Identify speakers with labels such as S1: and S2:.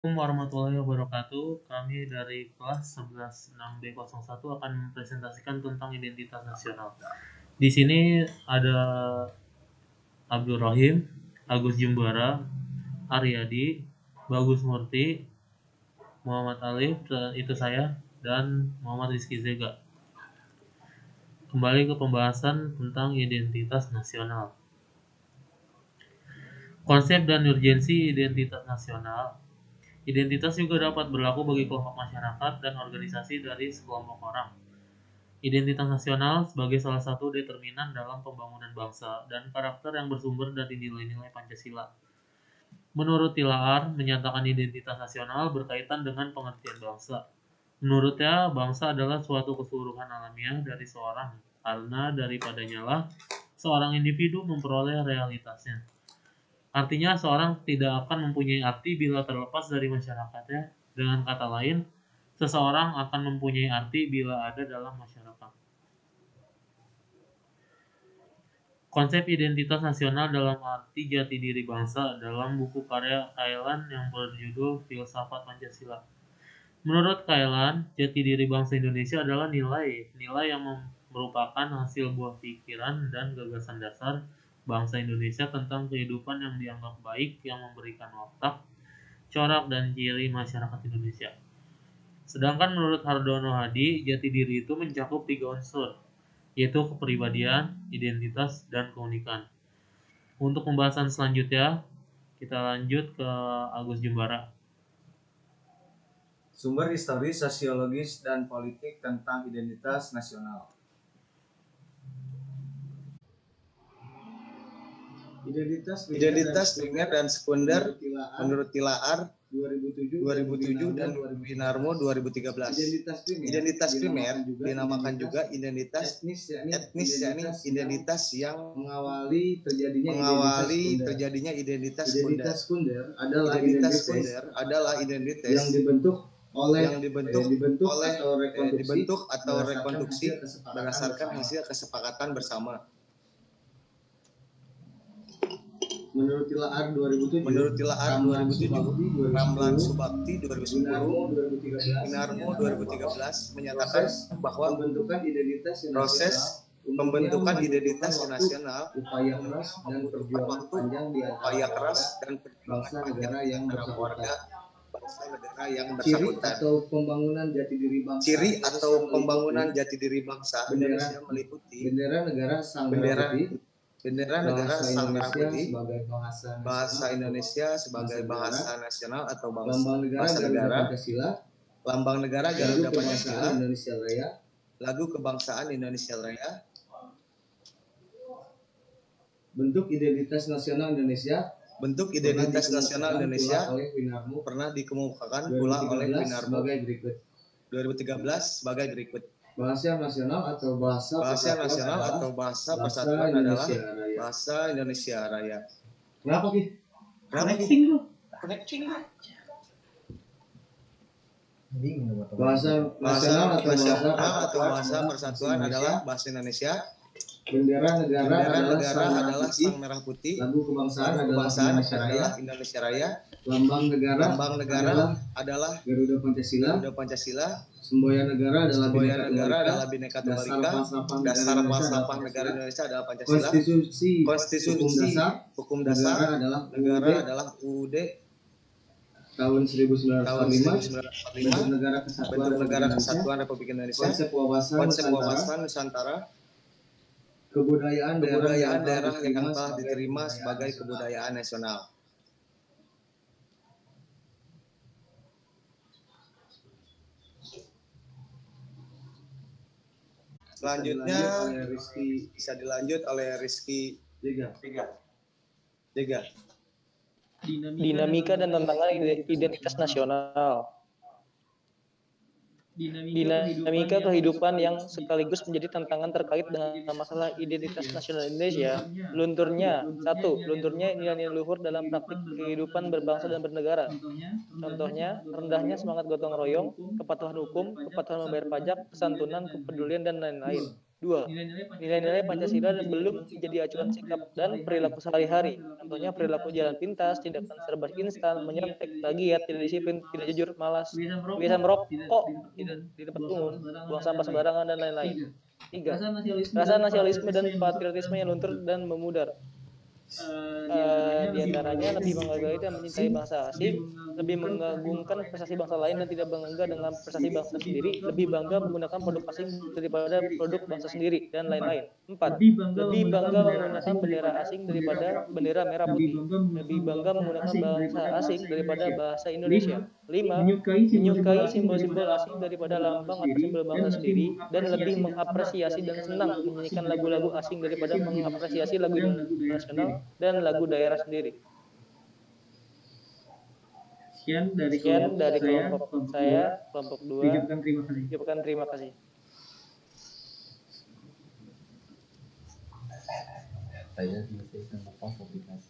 S1: Assalamualaikum warahmatullahi wabarakatuh. Kami dari kelas 11 6B01 akan mempresentasikan tentang identitas nasional. Di sini ada Abdul Rahim, Agus Jumbara, Aryadi, Bagus Murti, Muhammad Alif, itu saya, dan Muhammad Rizky Zega. Kembali ke pembahasan tentang identitas nasional. Konsep dan urgensi identitas nasional. Identitas juga dapat berlaku bagi kelompok masyarakat dan organisasi dari sekelompok orang. Identitas nasional sebagai salah satu determinan dalam pembangunan bangsa dan karakter yang bersumber dari nilai-nilai Pancasila. Menurut Tilaar, menyatakan identitas nasional berkaitan dengan pengertian bangsa. Menurutnya, bangsa adalah suatu keseluruhan alamiah dari seorang, karena daripadanya lah seorang individu memperoleh realitasnya. Artinya, seorang tidak akan mempunyai arti bila terlepas dari masyarakatnya. Dengan kata lain, seseorang akan mempunyai arti bila ada dalam masyarakat. Konsep identitas nasional dalam arti jati diri bangsa dalam buku karya Kailan yang berjudul Filsafat Pancasila. Menurut Kailan, jati diri bangsa Indonesia adalah nilai yang merupakan hasil buah pikiran dan gagasan dasar bangsa Indonesia tentang kehidupan yang dianggap baik yang memberikan watak, corak, dan ciri masyarakat Indonesia. Sedangkan menurut Hardono Hadi, jati diri itu mencakup 3 unsur, yaitu kepribadian, identitas, dan keunikan. Untuk pembahasan selanjutnya, kita lanjut ke Agus Jumbara.
S2: Sumber historis, sosiologis, dan politik tentang identitas nasional. Identitas primer dan sekunder menurut Tilaar 2007 dan Winarmo 2013. Identitas primer dinamakan juga identitas etnis, yakni identitas yang mengawali terjadinya identitas sekunder. Identitas sekunder adalah identitas yang dibentuk atau rekonstruksi berdasarkan hasil kesepakatan bersama. Menurut Tilaar 2007, Ramlan Subakti 2010, Winarmo 2013 menyatakan bahwa proses pembentukan identitas nasional membutuhkan waktu, upaya keras, dan perjuangan panjang antara warga bangsa negara yang bersangkutan. Ciri atau pembangunan jati diri bangsa Indonesia meliputi bendera negara sang merah putih, bahasa Indonesia sebagai bahasa nasional atau bahasa negara, lambang negara Garuda Pancasila, lagu kebangsaan Indonesia Raya. Bentuk identitas nasional Indonesia pernah dikemukakan pula oleh Winarmo 2013 sebagai berikut. Bahasa nasional atau bahasa persatuan adalah bahasa Indonesia Raya. Kenapa Ki? Connecting. Bahasa nasional atau bahasa persatuan adalah bahasa Indonesia. Bendera negara adalah sang merah putih. Lagu kebangsaan adalah Indonesia Raya. Lambang negara adalah Garuda Pancasila. Semboyan negara adalah Bhinneka Tunggal Ika. Dasar falsafah negara Indonesia adalah Pancasila. Konstitusi hukum dasar negara adalah UUD tahun 1945. Bentuk negara kesatuan Republik Indonesia. Konsep wawasan Nusantara. Kebudayaan daerah yang telah diterima sebagai kebudayaan nasional. Selanjutnya bisa dilanjut oleh Rizky Jega.
S3: Dinamika dan tantangan identitas nasional. Dinamika kehidupan yang sekaligus menjadi tantangan terkait dengan masalah identitas nasional Indonesia. Lunturnya nilai-nilai luhur dalam praktik kehidupan berbangsa dan bernegara. Contohnya, rendahnya semangat gotong royong, kepatuhan hukum, kepatuhan membayar pajak, kesantunan, kepedulian, dan lain-lain. 2. Nilai-nilai Pancasila dan belum menjadi acuan sikap dan perilaku sehari-hari. Contohnya perilaku jalan pintas, tindakan serba instan, menyontek, plagiat, tidak disiplin, tidak jujur, malas, kebiasaan merokok, tidak di tempat umum, buang sampah sembarangan, dan lain-lain. 3. Rasa nasionalisme dan patriotisme yang luntur dan memudar. Di antaranya lebih menghargai dan mencintai bangsa asing, lebih mengagungkan prestasi bangsa lain dan tidak bangga dengan prestasi bangsa sendiri, lebih bangga menggunakan produk asing daripada produk bangsa sendiri, dan lain-lain. 4. Lebih bangga menggunakan bendera asing daripada bendera merah putih, lebih bangga menggunakan bahasa asing daripada bahasa Indonesia. 5. Menyukai simbol-simbol asing daripada lambang atau simbol bangsa sendiri, dan lebih mengapresiasi dan senang menyanyikan lagu-lagu asing daripada mengapresiasi lagu nasional dan lagu daerah sendiri.
S1: Sekian dari
S3: kelompok saya, kelompok 2.
S1: Ucapkan terima kasih.
S3: Terima kasih.